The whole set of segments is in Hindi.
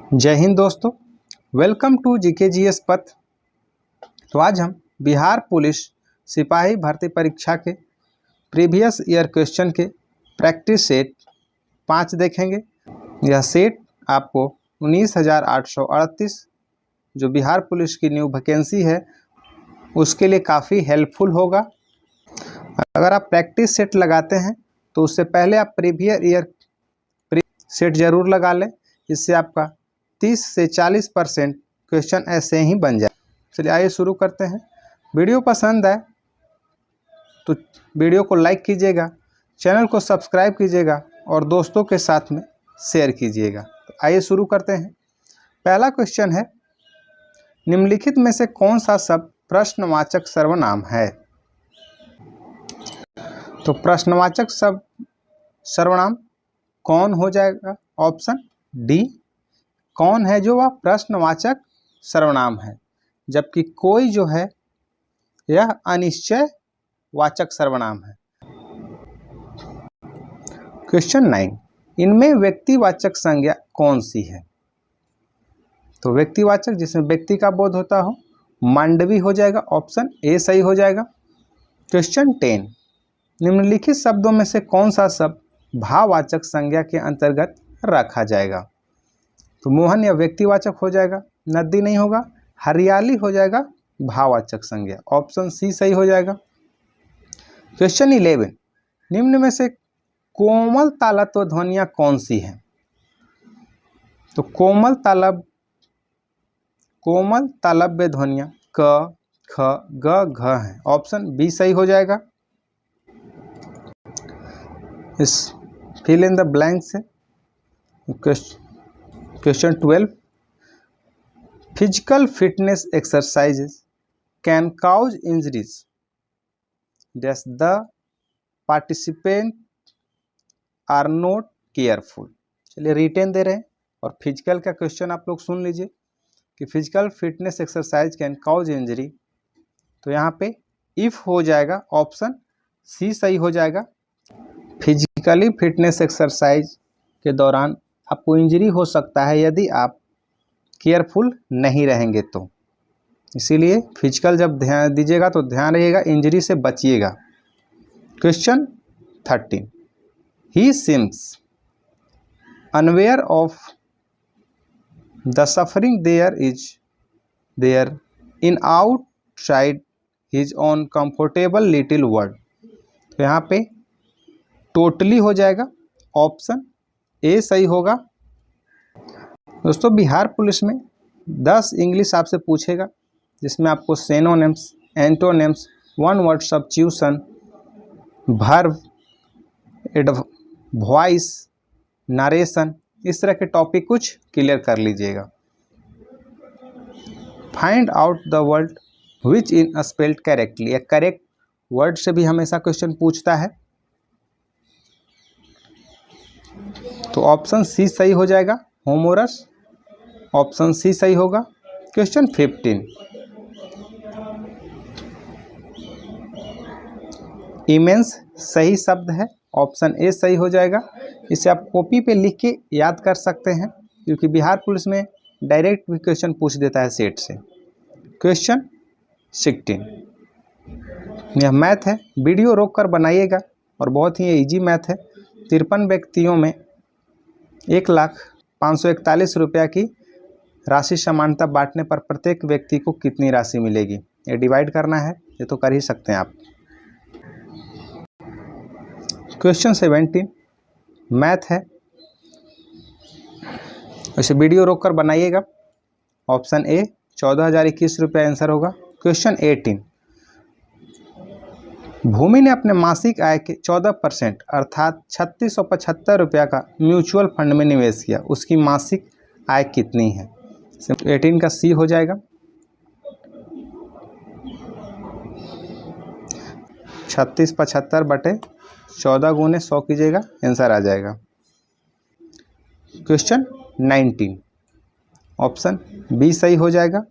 जय हिंद दोस्तों, वेलकम टू जीके पथ। तो आज हम बिहार पुलिस सिपाही भर्ती परीक्षा के प्रीवियस ईयर क्वेश्चन के प्रैक्टिस सेट 5 देखेंगे। यह सेट आपको 19,838 जो बिहार पुलिस की न्यू वैकेंसी है उसके लिए काफ़ी हेल्पफुल होगा। अगर आप प्रैक्टिस सेट लगाते हैं तो उससे पहले आप प्रीवियस ईयर सेट ज़रूर लगा लें, इससे आपका 30 से 40% क्वेश्चन ऐसे ही बन जाए। चलिए आइए शुरू करते हैं। वीडियो पसंद आए तो वीडियो को लाइक कीजिएगा, चैनल को सब्सक्राइब कीजिएगा और दोस्तों के साथ में शेयर कीजिएगा। तो आइए शुरू करते हैं। पहला क्वेश्चन है, निम्नलिखित में से कौन सा शब्द प्रश्नवाचक सर्वनाम है? तो प्रश्नवाचक शब्द सर्वनाम कौन हो जाएगा? ऑप्शन डी, कौन है जो वह प्रश्नवाचक सर्वनाम है, जबकि कोई जो है यह अनिश्चय वाचक सर्वनाम है। क्वेश्चन 9, इनमें व्यक्तिवाचक संज्ञा कौन सी है? तो व्यक्तिवाचक जिसमें व्यक्ति का बोध होता हो, मांडवी हो जाएगा, ऑप्शन ए सही हो जाएगा। क्वेश्चन 10, निम्नलिखित शब्दों में से कौन सा शब्द भाववाचक संज्ञा के अंतर्गत रखा जाएगा? तो मोहन या व्यक्तिवाचक हो जाएगा, नदी नहीं होगा, हरियाली हो जाएगा भाववाचक संज्ञा, ऑप्शन सी सही हो जाएगा। क्वेश्चन 11, निम्न में से कोमल तालत्व ध्वनियां कौन सी हैं? तो कोमल तालव्य ध्वनियां क, ख, ग, घ हैं, ऑप्शन बी सही हो जाएगा। इस फिल इन द ब्लैंक से question 12, physical fitness exercises can cause injuries dash the participant are not careful. चलिए रिटेन दे रहे हैं और फिजिकल का क्वेश्चन आप लोग सुन लीजिए कि physical fitness exercise can cause injury. तो यहाँ पे इफ हो जाएगा, ऑप्शन सी सही हो जाएगा। फिजिकली फिटनेस एक्सरसाइज के दौरान आपको इंजरी हो सकता है यदि आप केयरफुल नहीं रहेंगे तो, इसीलिए फिजिकल जब ध्यान दीजिएगा तो ध्यान रहिएगा, इंजरी से बचिएगा। Question 13, he seems unaware of the suffering there in outside his own comfortable little world. तो यहाँ पे टोटली हो जाएगा, ऑप्शन ए सही होगा। दोस्तों बिहार पुलिस में 10 इंग्लिश आपसे पूछेगा, जिसमें आपको synonyms, antonyms, one word substitution, verb, voice, narration, इस तरह के टॉपिक कुछ क्लियर कर लीजिएगा। Find out the word which in spelled correctly, या करेक्ट वर्ड से भी हमेशा क्वेश्चन पूछता है, तो ऑप्शन सी सही हो जाएगा, होमोरस, ऑप्शन सी सही होगा। क्वेश्चन 15, इमेंस सही शब्द है, ऑप्शन ए सही हो जाएगा। इसे आप कॉपी पे लिख के याद कर सकते हैं, क्योंकि बिहार पुलिस में डायरेक्ट भी क्वेश्चन पूछ देता है सेट से। क्वेश्चन 16, यह मैथ है, वीडियो रोक कर बनाइएगा और बहुत ही इजी मैथ है। 53 व्यक्तियों में 1,541 रुपया की राशि समानता बांटने पर प्रत्येक व्यक्ति को कितनी राशि मिलेगी? ये डिवाइड करना है, ये तो कर ही सकते हैं आप। क्वेश्चन 17 मैथ है, वैसे वीडियो रोककर बनाइएगा, ऑप्शन ए 14,021 रुपया आंसर होगा। क्वेश्चन 18, भूमि ने अपने मासिक आय के 14% अर्थात 3,675 रुपया का म्यूचुअल फंड में निवेश किया, उसकी मासिक आय कितनी है? 18 का सी हो जाएगा। 3675 बटे 14 गुने 100 कीजिएगा, आंसर आ जाएगा। क्वेश्चन 19, ऑप्शन बी सही हो जाएगा,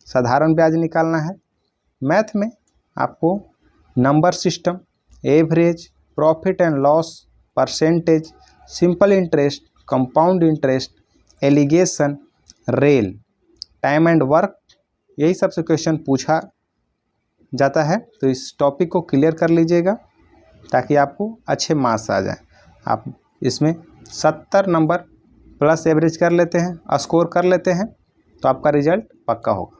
साधारण ब्याज निकालना है। मैथ में आपको number system, average, profit and loss, percentage, simple interest, compound interest, alligation, rail, time and work, यही सबसे क्वेश्चन पूछा जाता है। तो इस टॉपिक को क्लियर कर लीजिएगा ताकि आपको अच्छे मार्क्स आ जाएं। आप इसमें 70 नंबर प्लस एवरेज कर लेते हैं, स्कोर कर लेते हैं, तो आपका रिजल्ट पक्का होगा।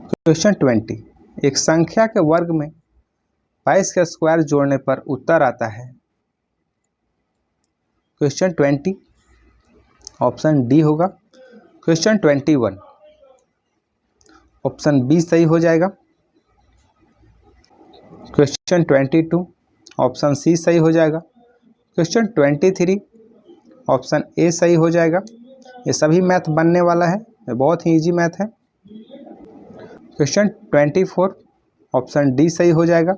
क्वेश्चन 20, एक संख्या के वर्ग में 22 का स्क्वायर जोड़ने पर उत्तर आता है। क्वेश्चन 20 ऑप्शन डी होगा। क्वेश्चन 21 ऑप्शन बी सही हो जाएगा। क्वेश्चन 22 ऑप्शन सी सही हो जाएगा। क्वेश्चन 23 ऑप्शन ए सही हो जाएगा। ये सभी मैथ बनने वाला है, ये बहुत ही इजी मैथ है। क्वेश्चन 24 ऑप्शन डी सही हो जाएगा।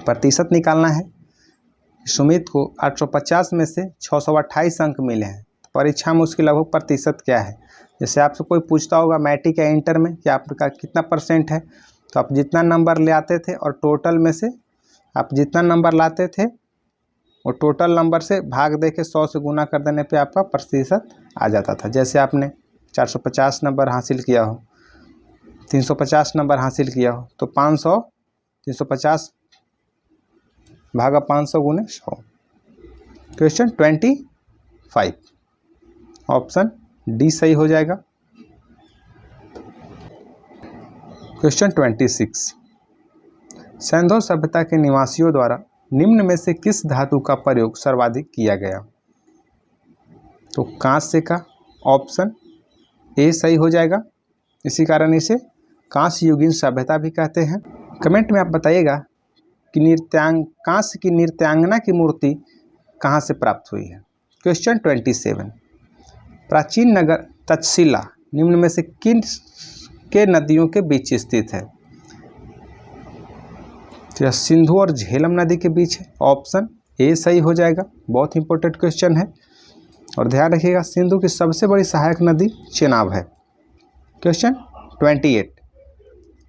प्रतिशत निकालना है। सुमित को 850 में से 628 अंक मिले हैं। परीक्षा में उसकी लगभग प्रतिशत क्या है? जैसे आपसे कोई पूछता होगा मैट्रिक या इंटर में कि आपका कितना परसेंट है, तो आप जितना नंबर ले आते थे और टोटल में से आप जितना नंबर लाते थे वो टोटल नंबर से भाग दे के 100 से गुना कर देने पे आपका प्रतिशत आ जाता था। जैसे आपने 450 नंबर हासिल किया हो, 350 नंबर हासिल किया हो, तो 500 350 भागा 500 गुने 100। क्वेश्चन 25 ऑप्शन डी सही हो जाएगा। क्वेश्चन 26, सिंधु सभ्यता के निवासियों द्वारा निम्न में से किस धातु का प्रयोग सर्वाधिक किया गया? तो कांस्य का ऑप्शन ए सही हो जाएगा। इसी कारण इसे कांस्य युगीन सभ्यता भी कहते हैं। कमेंट में आप बताइएगा कि कांस्य की नृत्यांगना की मूर्ति कहाँ से प्राप्त हुई है। क्वेश्चन 27, प्राचीन नगर तक्षशिला निम्न में से किन के नदियों के बीच स्थित है? तो सिंधु और झेलम नदी के बीच है। ऑप्शन ए सही हो जाएगा। बहुत इंपॉर्टेंट क्वेश्चन है और ध्यान रखिएगा, सिंधु की सबसे बड़ी सहायक नदी चेनाब है। क्वेश्चन 28,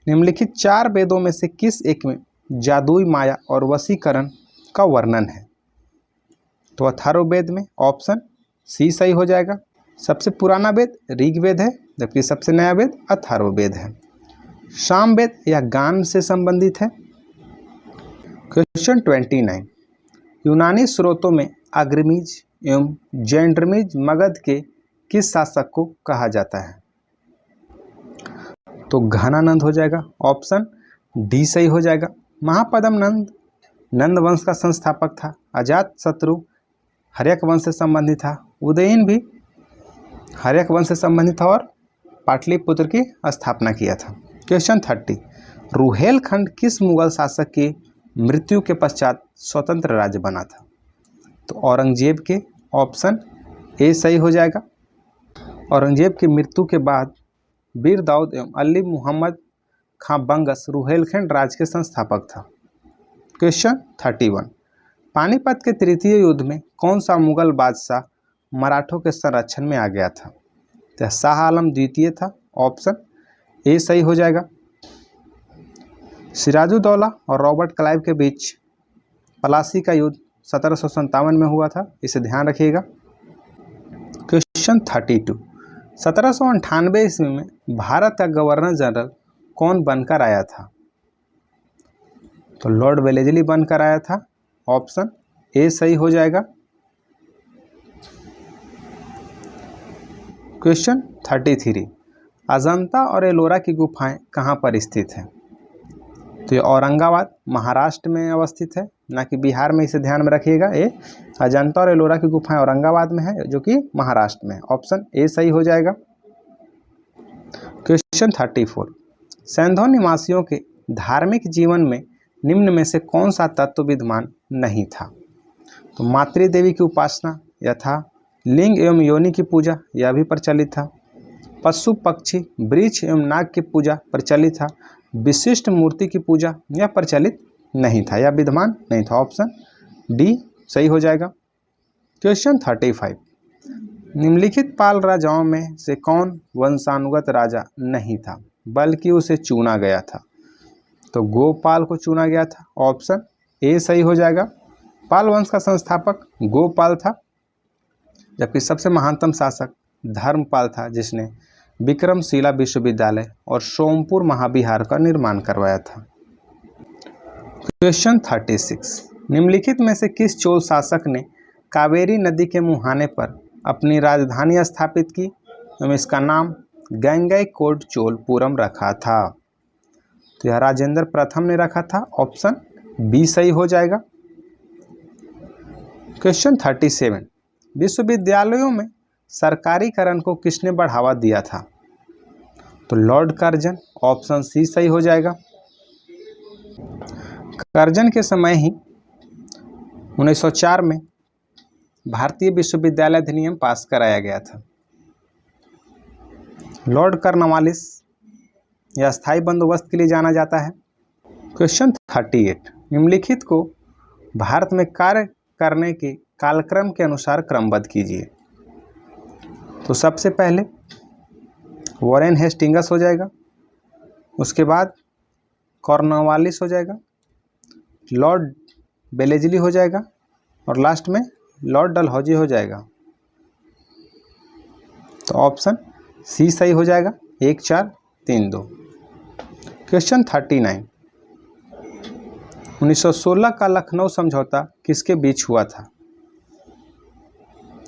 निम्नलिखित 4 वेदों में से किस एक में जादुई माया और वशीकरण का वर्णन है? तो अथर्ववेद में। ऑप्शन सी सही हो जाएगा। सबसे पुराना वेद ऋग्वेद है, जबकि सबसे नया वेद अथर्ववेद है। सामवेद या गान से संबंधित है। क्वेश्चन 29, यूनानी स्रोतों में अग्रमीज एवं जैंड्रमीज मगध के किस शासक को कहा जाता है? तो घनानंद हो जाएगा। ऑप्शन डी सही हो जाएगा। महापद्म नंद नंद वंश का संस्थापक था। अजात शत्रु हर्यक वंश से संबंधित था। उदयन भी हर्यक वंश से संबंधित था और पाटलिपुत्र की स्थापना किया था। क्वेश्चन 30, रुहेलखंड किस मुगल शासक की मृत्यु के पश्चात स्वतंत्र राज्य बना था? तो औरंगजेब के। ऑप्शन ए सही हो जाएगा। औरंगजेब की मृत्यु के बाद वीर दाऊद एवं अली मुहम्मद खां बंगस रुहेलखंड राज्य के संस्थापक था। क्वेश्चन 31, पानीपत के तृतीय युद्ध में कौन सा मुगल बादशाह मराठों के संरक्षण में आ गया था? तो शाह आलम द्वितीय था। ऑप्शन ए सही हो जाएगा। सिराजुद्दौला और रॉबर्ट क्लाइव के बीच पलासी का युद्ध 1757 में हुआ था, इसे ध्यान रखिएगा। क्वेश्चन 32, 1798 ईस्वी में भारत का गवर्नर जनरल कौन बनकर आया था? तो लॉर्ड वेलेस्ली बनकर आया था। ऑप्शन ए सही हो जाएगा। क्वेश्चन 33, अजंता और एलोरा की गुफाएं कहाँ पर स्थित हैं? तो ये औरंगाबाद महाराष्ट्र में अवस्थित है, ना कि बिहार में, इसे ध्यान में रखिएगा। ये अजंता और एलोरा की गुफाएं औरंगाबाद में है, जो कि महाराष्ट्र में है। ऑप्शन ए सही हो जाएगा। क्वेश्चन 34, सिंधु निवासियों के धार्मिक जीवन में निम्न में से कौन सा तत्व विद्यमान नहीं था? तो मातृ देवी की उपासना यथा लिंग एवं योनि की पूजा, यह भी प्रचलित था। पशु पक्षी वृक्ष एवं नाग की पूजा प्रचलित था। विशिष्ट मूर्ति की पूजा यह प्रचलित नहीं था, यह विद्यमान नहीं था। ऑप्शन डी सही हो जाएगा। क्वेश्चन 35, निम्नलिखित पाल राजाओं में से कौन वंशानुगत राजा नहीं था बल्कि उसे चुना गया था? तो गोपाल को चुना गया था। ऑप्शन ए सही हो जाएगा। पाल वंश का संस्थापक गोपाल था। जबकि सबसे महानतम शासक धर्मपाल था, जिसने विक्रमशिला विश्वविद्यालय और सोमपुर महाविहार का निर्माण करवाया था। क्वेश्चन 36, निम्नलिखित में से किस चोल शासक ने कावेरी नदी के मुहाने पर अपनी राजधानी स्थापित की एवं इसका नाम गंगईकोंड चोलपुरम रखा था? तो यह राजेंद्र प्रथम ने रखा था। ऑप्शन बी सही हो जाएगा। क्वेश्चन 37, विश्वविद्यालयों में सरकारीकरण को किसने बढ़ावा दिया था? तो लॉर्ड कर्जन। ऑप्शन सी सही हो जाएगा। कर्जन के समय ही 1904 में भारतीय विश्वविद्यालय अधिनियम पास कराया गया था। लॉर्ड कॉर्नवालिस यह स्थायी बंदोबस्त के लिए जाना जाता है। क्वेश्चन 38, निम्नलिखित को भारत में कार्य करने के कालक्रम के अनुसार क्रमबद्ध कीजिए। तो सबसे पहले वॉरेन हेस्टिंग्स हो जाएगा, उसके बाद कॉर्नवालिस हो जाएगा, लॉर्ड बेलेजली हो जाएगा और लास्ट में लॉर्ड डलहौजी हो जाएगा। तो ऑप्शन सी सही हो जाएगा, 1 4 3 2। क्वेश्चन 39, 1916 का लखनऊ समझौता किसके बीच हुआ था?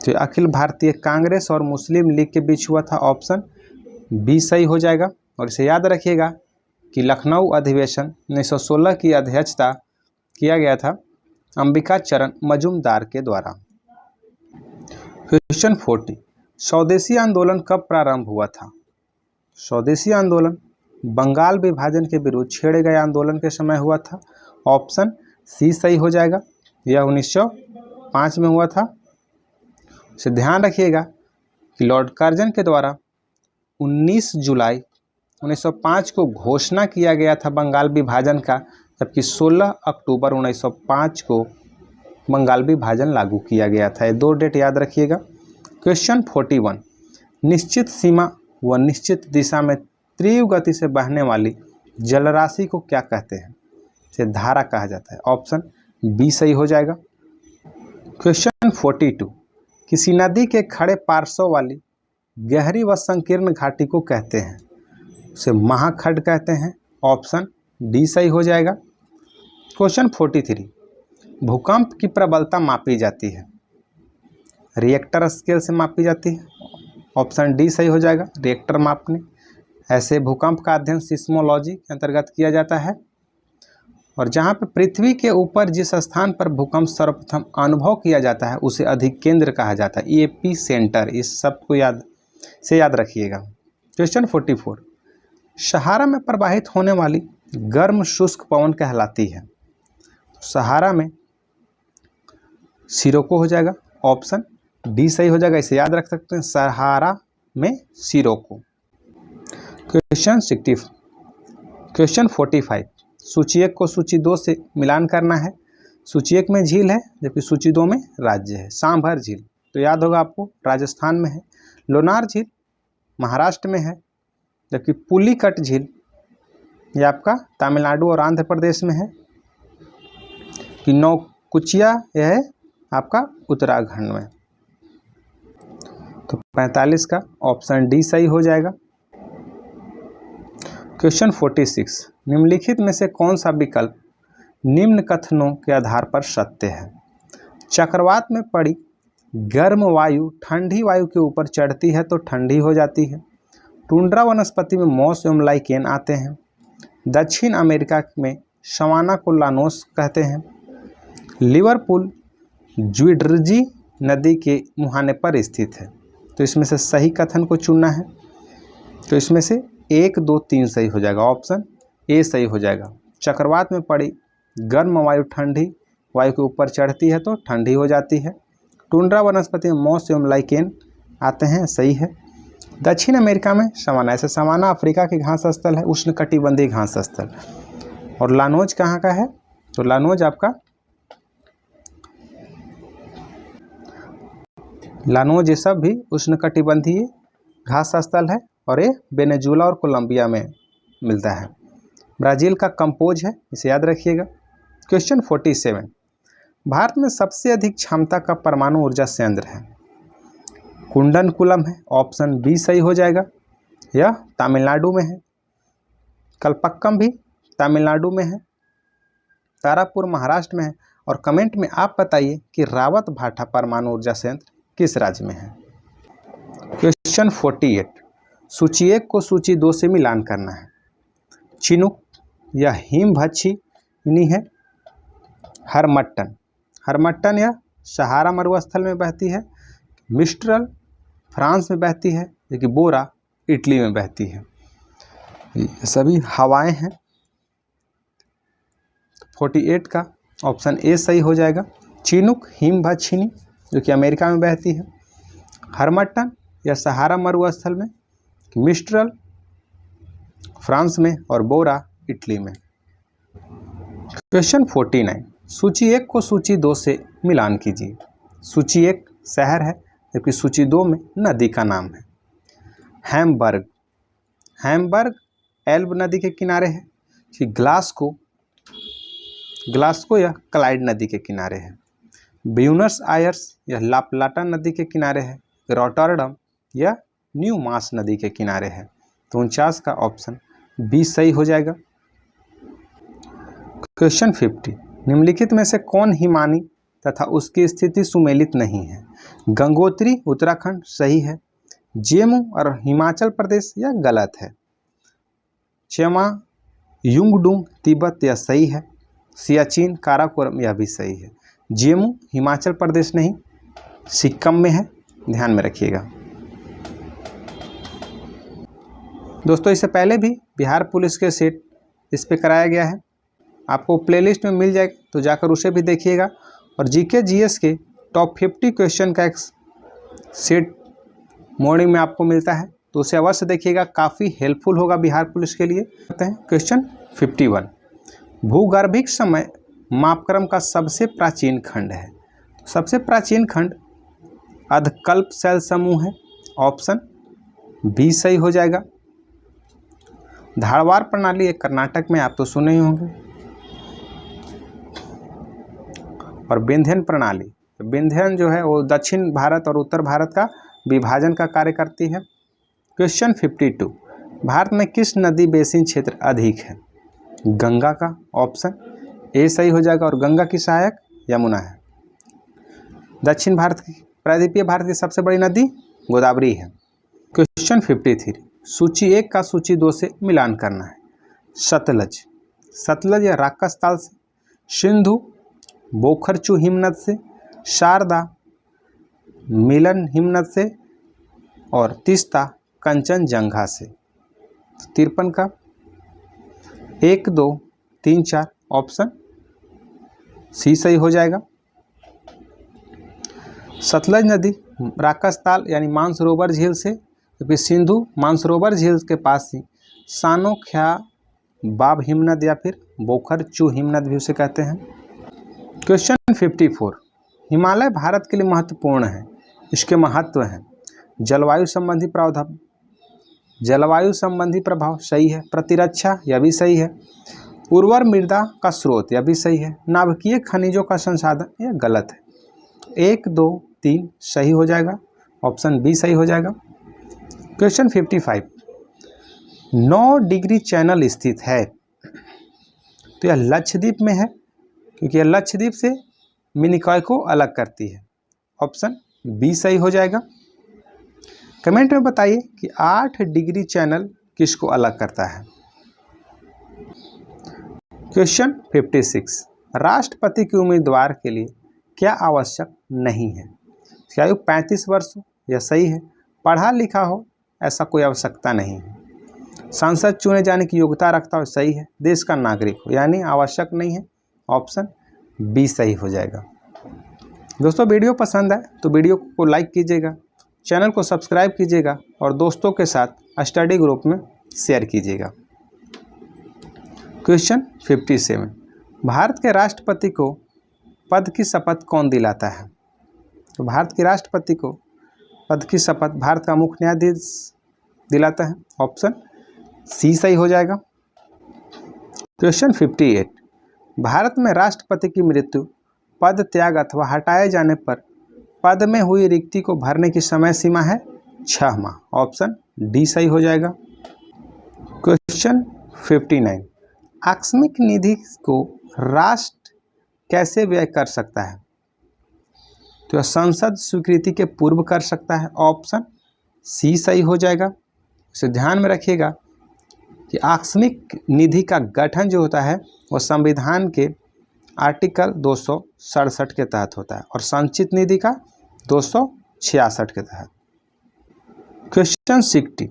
तो अखिल भारतीय कांग्रेस और मुस्लिम लीग के बीच हुआ था। ऑप्शन बी सही हो जाएगा। और इसे याद रखिएगा कि लखनऊ अधिवेशन 1916 की अध्यक्षता किया गया था अंबिका चरण मजूमदार के द्वारा। क्वेश्चन 40, स्वदेशी आंदोलन कब प्रारंभ हुआ था? स्वदेशी आंदोलन बंगाल विभाजन के विरुद्ध छेड़े गए आंदोलन के समय हुआ था। ऑप्शन सी सही हो जाएगा। यह 1905 में हुआ था। इसे ध्यान रखिएगा कि लॉर्ड कर्जन के द्वारा 19 जुलाई 1905 को घोषणा किया गया था बंगाल विभाजन का, जबकि 16 अक्टूबर 1905 को बंगाल विभाजन लागू किया गया था। ये 2 डेट याद रखिएगा। क्वेश्चन 41, निश्चित सीमा व निश्चित दिशा में तीव्र गति से बहने वाली जलराशि को क्या कहते हैं? इसे धारा कहा जाता है। ऑप्शन बी सही हो जाएगा। क्वेश्चन 42, किसी नदी के खड़े पार्श्व वाली गहरी व संकीर्ण घाटी को कहते हैं? उसे महाखड्ड कहते हैं। ऑप्शन डी सही हो जाएगा। क्वेश्चन 43, भूकंप की प्रबलता मापी जाती है? रिएक्टर स्केल से मापी जाती है। ऑप्शन डी सही हो जाएगा, रिएक्टर मापने। ऐसे भूकंप का अध्ययन सिस्मोलॉजी के अंतर्गत किया जाता है। और जहाँ पे पृथ्वी के ऊपर जिस स्थान पर भूकंप सर्वप्रथम अनुभव किया जाता है उसे अधिकेंद्र कहा जाता है, एपी सेंटर। इस सब को याद रखिएगा। क्वेश्चन 44, सहारा में प्रवाहित होने वाली गर्म शुष्क पवन कहलाती है? सहारा में सिरोको हो जाएगा। ऑप्शन डी सही हो जाएगा। इसे याद रख सकते हैं, सहारा में सिरोको। क्वेश्चन 45, सूची 1 को सूची 2 से मिलान करना है। सूची 1 में झील है जबकि सूची 2 में राज्य है। सांभर झील तो याद होगा आपको, राजस्थान में है। लोनार झील महाराष्ट्र में है, जबकि पुलिकट झील ये आपका तमिलनाडु और आंध्र प्रदेश में है। कि नौकुचिया यह है आपका उत्तराखंड में। तो 45 का ऑप्शन डी सही हो जाएगा। क्वेश्चन 46, निम्नलिखित में से कौन सा विकल्प निम्न कथनों के आधार पर सत्य है? चक्रवात में पड़ी गर्म वायु ठंडी वायु के ऊपर चढ़ती है तो ठंडी हो जाती है। टुंड्रा वनस्पति में मॉस एवं लाइकेन आते हैं। दक्षिण अमेरिका में सवाना को लानोस कहते हैं। लिवरपूल ज्यूडर्जी नदी के मुहाने पर स्थित है। तो इसमें से सही कथन को चुनना है। तो इसमें से 1 2 3 सही हो जाएगा। ऑप्शन ए सही हो जाएगा। चक्रवात में पड़ी गर्म वायु ठंडी वायु के ऊपर चढ़ती है तो ठंडी हो जाती है। टुंड्रा वनस्पति में मॉस एवं लाइकेन आते हैं, सही है। दक्षिण अमेरिका में सवाना, ऐसे सवाना अफ्रीका की घास स्थल है, उष्णकटिबंधीय घास स्थल। और लानोज कहाँ का है? तो लानोज आपका लानोज ये सब भी उष्णकटिबंधीय घास स्थल है और ये वेनेजुएला और कोलंबिया में मिलता है। ब्राज़ील का कंपोज है, इसे याद रखिएगा। क्वेश्चन 47, भारत में सबसे अधिक क्षमता का परमाणु ऊर्जा संयंत्र है? कुंडनकुलम है, ऑप्शन बी सही हो जाएगा, यह तमिलनाडु में है। कलपक्कम भी तमिलनाडु में है। तारापुर महाराष्ट्र में है। और कमेंट में आप बताइए कि रावत भाटा परमाणु ऊर्जा संयंत्र किस राज्य में है। क्वेश्चन 48, सूची 1 को सूची 2 से मिलान करना है। चिनुक या हिमभक्षिनी है। हरमट्टन यह सहारा मरुस्थल में बहती है। मिस्ट्रल फ्रांस में बहती है, जबकि बोरा इटली में बहती है। ये सभी हवाएं हैं। 48 का ऑप्शन ए सही हो जाएगा। चिनुक हिमभक्षिनी जो कि अमेरिका में बहती है। हरमट्टन या सहारा मरुस्थल में। मिस्ट्रल फ्रांस में और बोरा इटली में। क्वेश्चन 49, सूची 1 को सूची 2 से मिलान कीजिए। सूची 1 शहर है, जबकि सूची 2 में नदी का नाम है। हैम्बर्ग एल्ब नदी के किनारे है। ग्लास्को यह क्लाइड नदी के किनारे है। ब्यूनस आयर्स यह लाप्लाटा नदी के किनारे है। रॉटरडम यह न्यू मास नदी के किनारे है। तो 49 का ऑप्शन बी सही हो जाएगा। क्वेश्चन 50, निम्नलिखित में से कौन हिमानी तथा उसकी स्थिति सुमेलित नहीं है। गंगोत्री उत्तराखंड सही है। जेमू और हिमाचल प्रदेश यह गलत है। चेमा युंगडुंग तिब्बत यह सही है। सियाचिन काराकोरम यह भी सही है। जेमू हिमाचल प्रदेश नहीं, सिक्किम में है, ध्यान में रखिएगा। दोस्तों इससे पहले भी बिहार पुलिस के सेट इस पे कराया गया है, आपको प्लेलिस्ट में मिल जाएगा, तो जाकर उसे भी देखिएगा। और जीके जीएस के टॉप 50 क्वेश्चन का एक सेट मॉर्निंग में आपको मिलता है, तो उसे अवश्य देखिएगा, काफ़ी हेल्पफुल होगा बिहार पुलिस के लिए। क्वेश्चन 51, भूगर्भिक समय मापक्रम का सबसे प्राचीन खंड है। सबसे प्राचीन खंड अधकल्प शैल समूह है। ऑप्शन बी सही हो जाएगा। धारवाड़ प्रणाली एक कर्नाटक में, आप तो सुने ही होंगे। और विंध्यन प्रणाली, विंध्यन जो है वो दक्षिण भारत और उत्तर भारत का विभाजन का कार्य करती है। क्वेश्चन 52, भारत में किस नदी बेसिन क्षेत्र अधिक है। गंगा का ऑप्शन ए सही हो जाएगा। और गंगा की सहायक यमुना है। दक्षिण भारत की प्रायद्वीपीय भारत की सबसे बड़ी नदी गोदावरी है। क्वेश्चन 53, सूची 1 का सूची 2 से मिलान करना है। सतलज या राकस ताल से। सिंधु बोखरचू हिमनद से। शारदा मिलन हिमनद से। और तीस्ता कंचनजंगा से। 53 का 1, 2, 3, 4 ऑप्शन सी सही हो जाएगा। सतलज नदी राकस ताल यानी मानसरोवर झील से, जबकि सिंधु मानसरोवर झील के पास ही सानोख्या बाब हिमनद या फिर बोखरचू हिमनद भी उसे कहते हैं। क्वेश्चन 54, हिमालय भारत के लिए महत्वपूर्ण है, इसके महत्व हैं। जलवायु संबंधी प्रभाव सही है। प्रतिरक्षा यह भी सही है। उर्वर मृदा का स्रोत यह भी सही है। नाभिकीय खनिजों का संसाधन यह गलत है। 1, 2, 3 सही हो जाएगा। ऑप्शन बी सही हो जाएगा। क्वेश्चन 55, 9 डिग्री चैनल स्थित है, तो यह लक्षद्वीप में है, क्योंकि यह लक्षद्वीप से मिनिकॉय को अलग करती है। ऑप्शन बी सही हो जाएगा। कमेंट में बताइए कि 8 डिग्री चैनल किसको अलग करता है। क्वेश्चन 56, राष्ट्रपति के उम्मीदवार के लिए क्या आवश्यक नहीं है। क्या आयु 35 वर्ष हो, यह सही है। पढ़ा लिखा हो, ऐसा कोई आवश्यकता नहीं है। सांसद चुने जाने की योग्यता रखता हो, सही है। देश का नागरिक हो, यानी आवश्यक नहीं है। ऑप्शन बी सही हो जाएगा। दोस्तों वीडियो पसंद आए तो वीडियो को लाइक कीजिएगा, चैनल को सब्सक्राइब कीजिएगा और दोस्तों के साथ स्टडी ग्रुप में शेयर कीजिएगा। क्वेश्चन 57, भारत के राष्ट्रपति को पद की शपथ कौन दिलाता है। तो भारत के राष्ट्रपति को पद की शपथ भारत का मुख्य न्यायाधीश दिलाता है। ऑप्शन सी सही हो जाएगा। क्वेश्चन 58, भारत में राष्ट्रपति की मृत्यु, पद त्याग अथवा हटाए जाने पर पद में हुई रिक्ति को भरने की समय सीमा है 6 माह। ऑप्शन डी सही हो जाएगा। क्वेश्चन 59, आकस्मिक निधि को राष्ट्र कैसे व्यय कर सकता है? तो संसद स्वीकृति के पूर्व कर सकता है। ऑप्शन सी सही हो जाएगा। इसे ध्यान में रखिएगा कि आकस्मिक निधि का गठन जो होता है वो संविधान के आर्टिकल 267 के तहत होता है और संचित निधि का 266 के तहत। क्वेश्चन 60,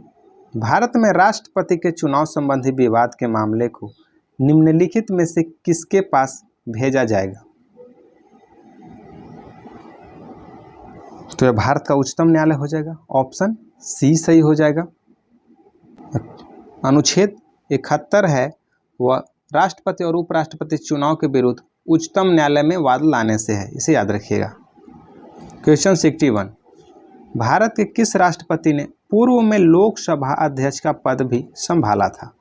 भारत में राष्ट्रपति के चुनाव संबंधी विवाद के मामले को निम्नलिखित में से किसके पास भेजा जाएगा? तो यह भारत का उच्चतम न्यायालय हो जाएगा। ऑप्शन सी सही हो जाएगा। अनुच्छेद 71 है वह राष्ट्रपति और उपराष्ट्रपति चुनाव के विरुद्ध उच्चतम न्यायालय में वाद लाने से है, इसे याद रखिएगा। क्वेश्चन 61, भारत के किस राष्ट्रपति ने पूर्व में लोकसभा अध्यक्ष का पद भी संभाला था?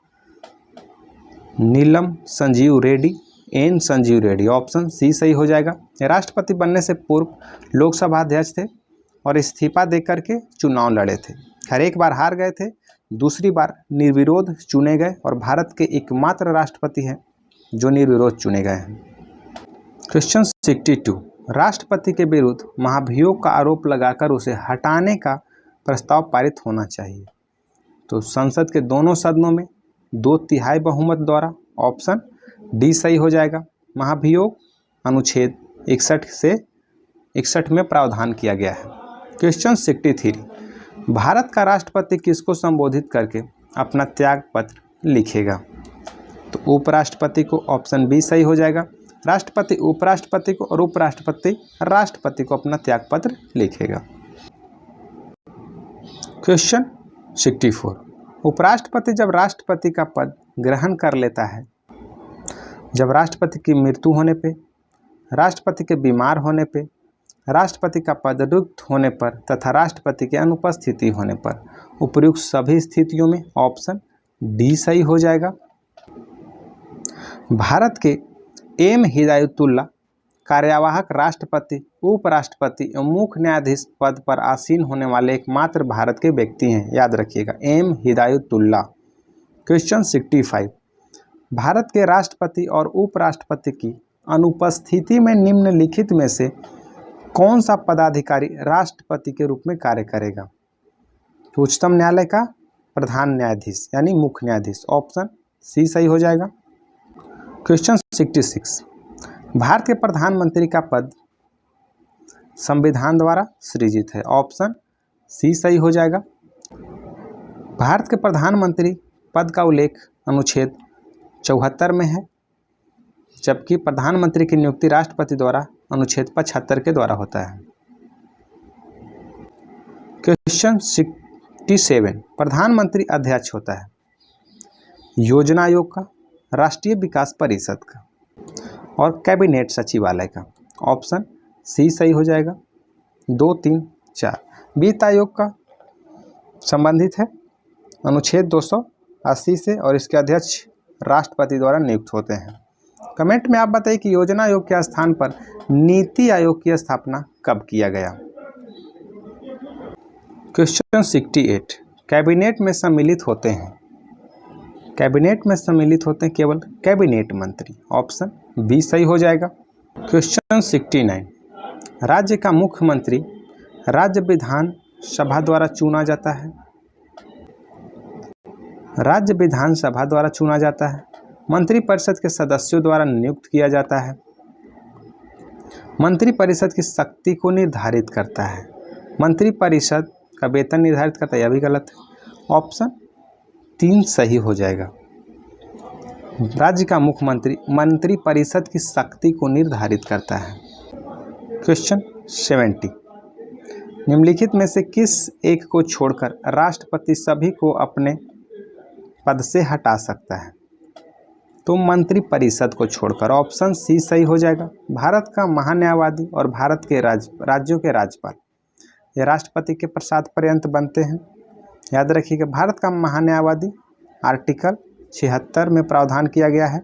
Neelam Sanjiva Reddy, N Sanjiva Reddy. Option C सही हो जाएगा। राष्ट्रपति बनने से पूर्व लोकसभा अध्यक्ष थे और इस्तीफा देकर के चुनाव लड़े थे। हर एक बार हार गए थे, दूसरी बार निर्विरोध चुने गए और भारत के एकमात्र राष्ट्रपति हैं जो निर्विरोध चुने गए हैं। क्वेश्चन 62, राष्ट्रपति के विरुद्ध महाभियोग का आरोप लगाकर उसे हटाने का प्रस्ताव पारित होना चाहिए। तो संसद के दोनों सदनों में 2/3 बहुमत द्वारा। ऑप्शन डी सही हो जाएगा। महाभियोग अनुच्छेद 61 से 61 में प्रावधान किया गया है। क्वेश्चन 63, भारत का राष्ट्रपति किसको संबोधित करके अपना त्याग पत्र लिखेगा? तो उपराष्ट्रपति को। ऑप्शन बी सही हो जाएगा। राष्ट्रपति उपराष्ट्रपति को और उपराष्ट्रपति राष्ट्रपति को अपना त्याग पत्र लिखेगा। क्वेश्चन 64, उपराष्ट्रपति जब राष्ट्रपति का पद ग्रहण कर लेता है, जब राष्ट्रपति की मृत्यु होने पे, राष्ट्रपति के बीमार होने पे, राष्ट्रपति का पद रिक्त होने पर तथा राष्ट्रपति की अनुपस्थिति होने पर, उपर्युक्त सभी स्थितियों में ऑप्शन डी सही हो जाएगा। भारत के एम हिदायतुल्लाह कार्यवाहक राष्ट्रपति, उपराष्ट्रपति एवं मुख्य न्यायाधीश पद पर आसीन होने वाले एकमात्र भारत के व्यक्ति हैं, याद रखिएगा, एम हिदायतुल्लाह। क्वेश्चन 65, भारत के राष्ट्रपति और उपराष्ट्रपति की अनुपस्थिति में निम्नलिखित में से कौन सा पदाधिकारी राष्ट्रपति के रूप में कार्य करेगा? तो उच्चतम न्यायालय का प्रधान न्यायाधीश यानी मुख्य न्यायाधीश। ऑप्शन सी सही हो जाएगा। क्वेश्चन 66, भारत के प्रधानमंत्री का पद संविधान द्वारा सृजित है। ऑप्शन सी सही हो जाएगा। भारत के प्रधानमंत्री पद का उल्लेख अनुच्छेद 74 में है, जबकि प्रधानमंत्री की नियुक्ति राष्ट्रपति द्वारा अनुच्छेद 75 के द्वारा होता है। क्वेश्चन 67, प्रधानमंत्री अध्यक्ष होता है योजना आयोग का, राष्ट्रीय विकास परिषद का और कैबिनेट सचिवालय का। ऑप्शन सी सही हो जाएगा। 2, 3, 4 वित्त आयोग का संबंधित है अनुच्छेद 280 से और इसके अध्यक्ष राष्ट्रपति द्वारा नियुक्त होते हैं। कमेंट में आप बताइए कि योजना आयोग के स्थान पर नीति आयोग की स्थापना कब किया गया? क्वेश्चन 68, कैबिनेट में सम्मिलित होते हैं, कैबिनेट में सम्मिलित होते हैं केवल कैबिनेट मंत्री। ऑप्शन बी सही हो जाएगा। क्वेश्चन 69, राज्य का मुख्यमंत्री राज्य विधान सभा द्वारा चुना जाता है, राज्य विधानसभा द्वारा चुना जाता है, मंत्रिपरिषद के सदस्यों द्वारा नियुक्त किया जाता है, मंत्रिपरिषद की शक्ति को निर्धारित करता है, मंत्रिपरिषद का वेतन निर्धारित करता है, यह भी गलत है। ऑप्शन 3 सही हो जाएगा। राज्य का मुख्यमंत्री मंत्रिपरिषद की शक्ति को निर्धारित करता है। क्वेश्चन 70, निम्नलिखित में से किस एक को छोड़कर राष्ट्रपति सभी को अपने पद से हटा सकता है? तो मंत्रिपरिषद को छोड़कर। ऑप्शन सी सही हो जाएगा। भारत का महान्यायवादी और भारत के राज्यों के राज्यपाल ये राष्ट्रपति के प्रसाद पर्यंत बनते हैं, याद रखिएगा। भारत का महान्यायवादी आर्टिकल 76 में प्रावधान किया गया है।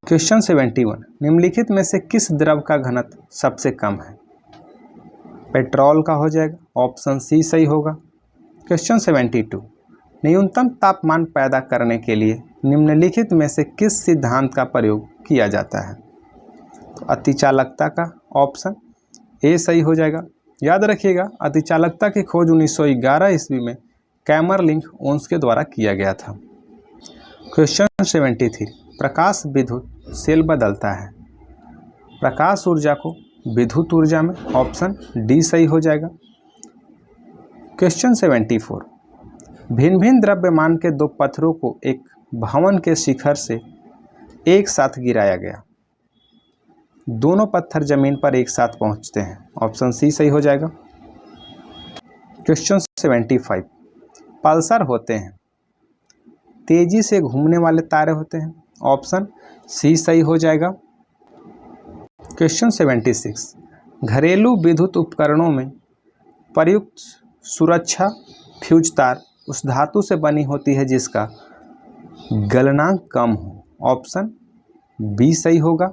क्वेश्चन 71, निम्नलिखित में से किस द्रव का घनत्व सबसे कम है? पेट्रोल का हो जाएगा, ऑप्शन सी सही होगा। क्वेश्चन 72, न्यूनतम तापमान पैदा करने के लिए निम्नलिखित में से किस सिद्धांत का प्रयोग किया जाता है? तो अतिचालकता का ऑप्शन ए सही हो जाएगा। याद रखिएगा, अतिचालकता की खोज 1911 ईस्वी में कैमरलिंक ओन्स के द्वारा किया गया था। क्वेश्चन 73, प्रकाश विद्युत सेल बदलता है, प्रकाश ऊर्जा को विद्युत ऊर्जा में, ऑप्शन डी सही हो जाएगा। क्वेश्चन 74, भिन्न भिन्न द्रव्यमान के दो पत्थरों को एक भवन के शिखर से एक साथ गिराया गया, दोनों पत्थर जमीन पर एक साथ पहुंचते हैं, ऑप्शन सी सही हो जाएगा। क्वेश्चन 75, पल्सर होते हैं, तेजी से घूमने वाले तारे होते हैं, ऑप्शन सी सही हो जाएगा। क्वेश्चन 76, घरेलू विद्युत उपकरणों में प्रयुक्त सुरक्षा फ्यूज तार उस धातु से बनी होती है जिसका गलनांक कम हो, ऑप्शन बी सही होगा।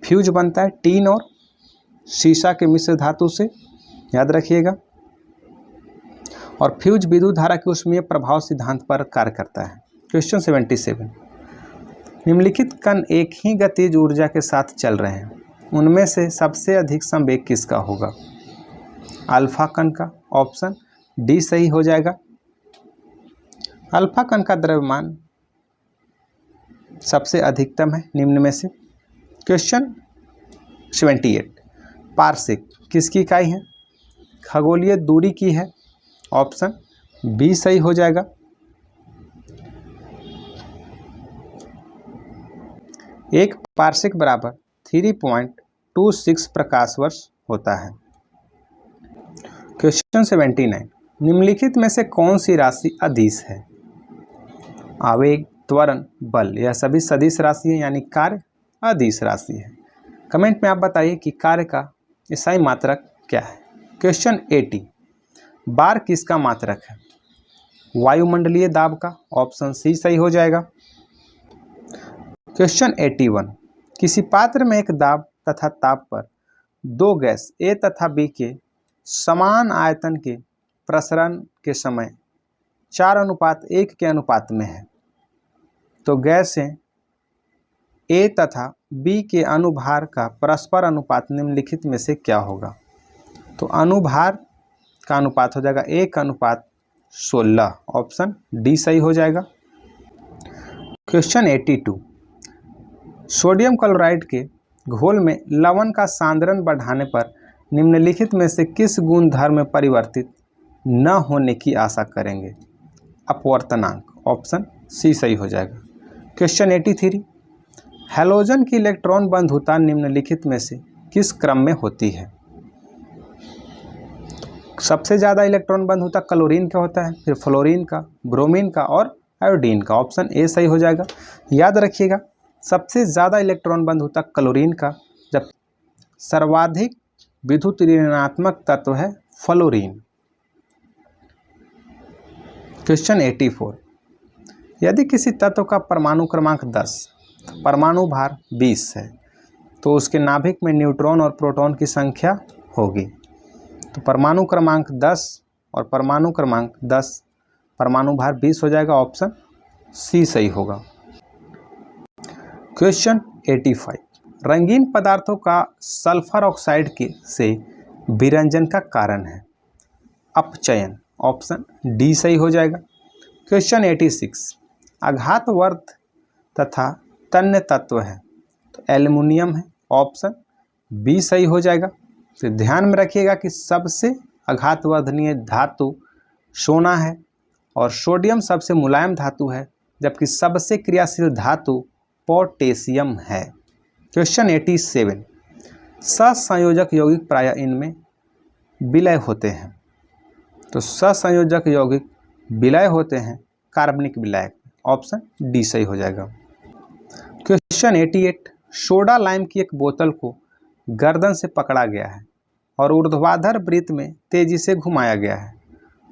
फ्यूज बनता है टीन और शीशा के मिश्र धातु से, याद रखिएगा। और फ्यूज विद्युत धारा के ऊष्मीय प्रभाव सिद्धांत पर कार्य करता है। क्वेश्चन 77, निम्नलिखित कण एक ही गतिज ऊर्जा के साथ चल रहे हैं, उनमें से सबसे अधिक संवेग किसका होगा? अल्फा कण का, ऑप्शन डी सही हो जाएगा। अल्फा कण का द्रव्यमान सबसे अधिकतम है निम्न में से। क्वेश्चन 78, पार्सेक किसकी इकाई है? खगोलीय दूरी की है, ऑप्शन बी सही हो जाएगा। एक पार्सेक बराबर 3.26 प्रकाश वर्ष होता है। क्वेश्चन 79, निम्नलिखित में से कौन सी राशि अदिश है? आवेग, त्वरण, बल, यह सभी सदिश राशि है, यानी कार्य अदिश राशि है। कमेंट में आप बताइए कि कार्य का SI मात्रक क्या है। क्वेश्चन 80, बार किसका मात्रक है? वायुमंडलीय दाब का, ऑप्शन सी सही हो जाएगा। क्वेश्चन 81, किसी पात्र में एक दाब तथा ताप पर दो गैस A तथा B के समान आयतन के प्रसरण के समय 4:1 के अनुपात में है, तो गैसें A तथा B के अनुभार का परस्पर अनुपात निम्नलिखित में से क्या होगा? तो अनुभार का अनुपात हो जाएगा 1:16, ऑप्शन डी सही हो जाएगा। क्वेश्चन 82, सोडियम क्लोराइड के घोल में लवण का सांद्रण बढ़ाने पर निम्नलिखित में से किस गुणधर्म में परिवर्तित न होने की आशा करेंगे? अपवर्तनांक, ऑप्शन सी सही हो जाएगा। क्वेश्चन 83, हैलोजन की इलेक्ट्रॉन बंधुता निम्नलिखित में से किस क्रम में होती है? सबसे ज़्यादा इलेक्ट्रॉन बंधुता क्लोरीन का होता है, फिर फ्लोरीन का, ब्रोमीन का और आयोडीन का, ऑप्शन ए सही हो जाएगा। याद रखिएगा, सबसे ज़्यादा इलेक्ट्रॉन बंधुता क्लोरीन का, जब सर्वाधिक विद्युत ऋणात्मक तत्व है फ्लोरीन। क्वेश्चन 84, यदि किसी तत्व का परमाणु क्रमांक 10, परमाणु भार 20 है, तो उसके नाभिक में न्यूट्रॉन और प्रोटॉन की संख्या होगी। तो परमाणु क्रमांक 10 और परमाणु क्रमांक 10, परमाणु भार 20 हो जाएगा, ऑप्शन सी सही होगा। क्वेश्चन 85, रंगीन पदार्थों का सल्फर ऑक्साइड से विरंजन का कारण है? अपचयन, ऑप्शन डी सही हो जाएगा। क्वेश्चन 86, आघातवर्ध तथा तन्य तत्व है, तो एल्युमिनियम है, ऑप्शन बी सही हो जाएगा। तो ध्यान में रखिएगा कि सबसे आघातवर्धनीय धातु सोना है और सोडियम सबसे मुलायम धातु है, जबकि सबसे क्रियाशील धातु पोटेशियम है। क्वेश्चन 87, सहसंयोजक यौगिक प्रायः इनमें विलय होते हैं, तो सहसंयोजक यौगिक विलय होते हैं कार्बनिक विलायक, ऑप्शन डी सही हो जाएगा। क्वेश्चन 88, सोडा लाइम की एक बोतल को गर्दन से पकड़ा गया है और ऊर्ध्वाधर वृत्त में तेजी से घुमाया गया है,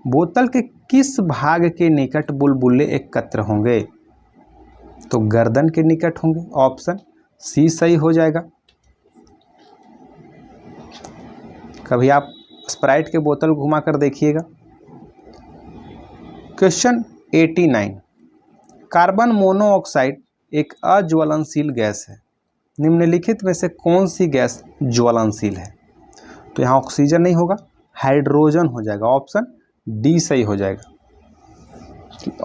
बोतल के किस भाग के निकट बुलबुले एकत्र होंगे? तो गर्दन के निकट होंगे, ऑप्शन सी सही हो जाएगा। कभी आप स्प्राइट के बोतल घुमा कर देखिएगा। क्वेश्चन 89, कार्बन मोनोऑक्साइड एक अज्वलनशील गैस है, निम्नलिखित में से कौन सी गैस ज्वलनशील है? तो यहाँ ऑक्सीजन नहीं होगा, हाइड्रोजन हो जाएगा। ऑप्शन डी सही हो जाएगा।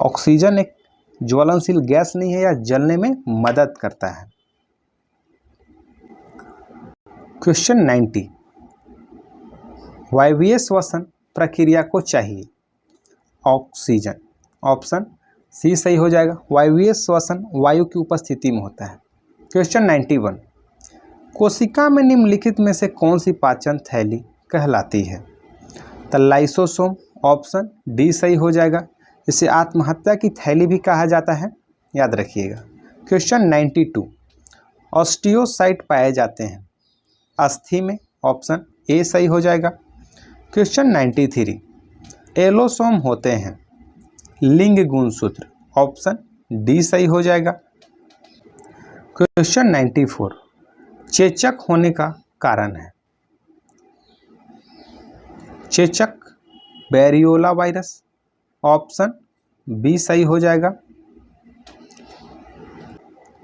ऑक्सीजन एक ज्वलनशील गैस नहीं है या जलने में मदद करता है। क्वेश्चन 90, वायवीय श्वसन प्रक्रिया को चाहिए ऑक्सीजन। ऑप्शन सी सही हो जाएगा। वायवीय श्वसन वायु की उपस्थिति में होता है। क्वेश्चन 91, कोशिका में निम्नलिखित में से कौन सी पाचन थैली कहलाती है? तो लाइसोसोम। ऑप्शन डी सही हो जाएगा। इसे आत्महत्या की थैली भी कहा जाता है, याद रखिएगा। क्वेश्चन 92, ऑस्टियोसाइट पाए जाते हैं अस्थि में। ऑप्शन ए सही हो जाएगा। क्वेश्चन 93, एलोसोम होते हैं लिंग गुणसूत्र। ऑप्शन डी सही हो जाएगा। क्वेश्चन 94, चेचक होने का कारण है? चेचक बैरियोला वायरस। ऑप्शन बी सही हो जाएगा।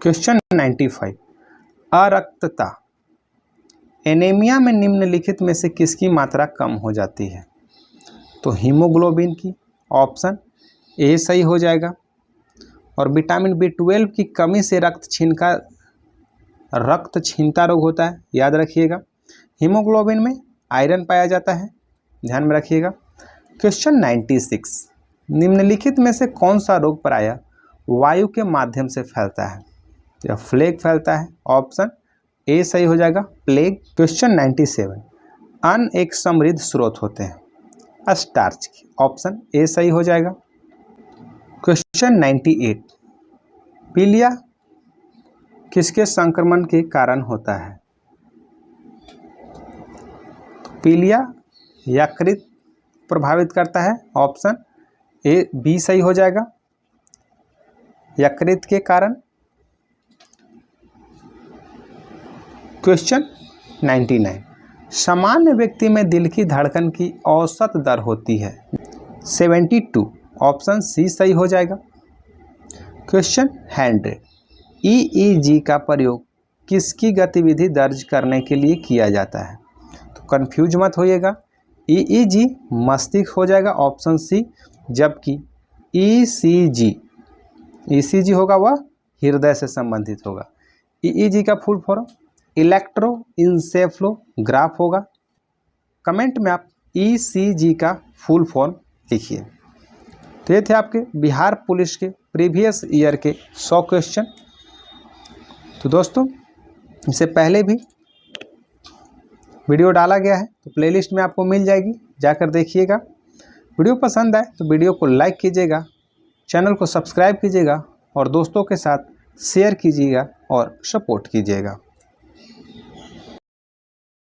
क्वेश्चन 95, अरक्तता, एनीमिया में निम्नलिखित में से किसकी मात्रा कम हो जाती है? तो हीमोग्लोबिन की। ऑप्शन ए सही हो जाएगा। और विटामिन B12 की कमी से रक्त छीनता रोग होता है, याद रखिएगा। हीमोग्लोबिन में आयरन पाया जाता है, ध्यान में रखिएगा। क्वेश्चन 96, निम्नलिखित में से कौन सा रोग प्रायः वायु के माध्यम से फैलता है? या प्लेग फैलता है। ऑप्शन ए सही हो जाएगा, प्लेग। क्वेश्चन 97, अन्न एक समृद्ध स्रोत होते हैं स्टार्च की। ऑप्शन ए सही हो जाएगा। क्वेश्चन 98, पीलिया किसके संक्रमण के कारण होता है? पीलिया यकृत प्रभावित करता है। ऑप्शन ए बी सही हो जाएगा, यकृत के कारण। क्वेश्चन 99, सामान्य व्यक्ति में दिल की धड़कन की औसत दर होती है 72। ऑप्शन सी सही हो जाएगा। क्वेश्चन 100, EEG का प्रयोग किसकी गतिविधि दर्ज करने के लिए किया जाता है? तो कंफ्यूज मत होइएगा, EEG मस्तिष्क हो जाएगा। Option C. जबकि ECG होगा वह हृदय से संबंधित होगा। EEG का फुल फॉर्म इलेक्ट्रोइंसेफ्लोग्राफ होगा। कमेंट में आप ECG का फुल फॉर्म लिखिए। तो ये थे आपके बिहार पुलिस के प्रीवियस ईयर के 100 क्वेश्चन। तो दोस्तों, इससे पहले भी वीडियो डाला गया है, तो प्लेलिस्ट में आपको मिल जाएगी, जाकर देखिएगा। वीडियो पसंद आए तो वीडियो को लाइक कीजिएगा, चैनल को सब्सक्राइब कीजिएगा और दोस्तों के साथ शेयर कीजिएगा और सपोर्ट कीजिएगा।